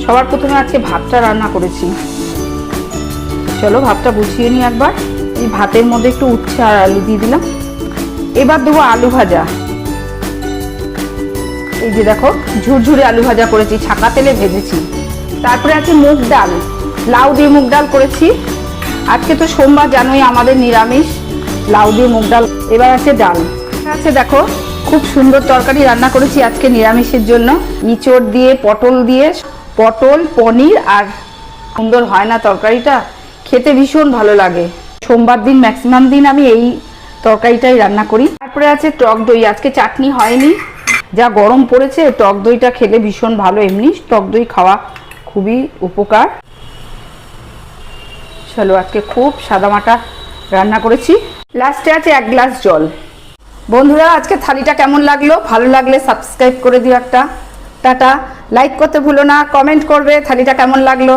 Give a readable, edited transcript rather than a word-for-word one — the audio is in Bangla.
সবার প্রথমে আজকে ভাতটা রান্না করেছি। চলো ভাতটা বুঝিয়ে নিই একবার। এই ভাতের মধ্যে একটু উচ্ছে আর আলু দিয়ে দিলাম। এবার দেবো আলু ভাজা। এই যে দেখো ঝুরঝুরে আলু ভাজা করেছি, ছাকা তেলে ভেজেছি। তারপরে আছে মুগ ডাল, লাউ দিয়ে মুগ ডাল করেছি। আজকে তো সোমবার, জানোই আমাদের নিরামিষ, লাউ দিয়ে মুগ ডাল। এবার আছে ডাল, আছে দেখো খুব সুন্দর তরকারি রান্না করেছি আজকে নিরামিষের জন্য। ইঁচড় দিয়ে, পটল দিয়ে, পটল পনির, আর সুন্দর হয় না তরকারিটা, খেতে ভীষণ ভালো লাগে। সোমবার দিন ম্যাক্সিমাম দিন আমি এই তরকারিটাই রান্না করি। তারপরে আছে টক দই, আজকে চাটনি হয়নি, যা গরম পড়েছে টক দইটা খেলে ভীষণ ভালো, এমনি টক দই খাওয়া খুবই উপকার। চলো আজকে খুব সাদামাটা রান্না করেছি। লাস্টে আছে 1 গ্লাস জল। বন্ধুরা আজকে থালিটা কেমন লাগলো? ভালো লাগলে সাবস্ক্রাইব করে দিও একটা। টাটা। লাইক করতে ভুলো না, কমেন্ট করবে থালিটা কেমন লাগলো।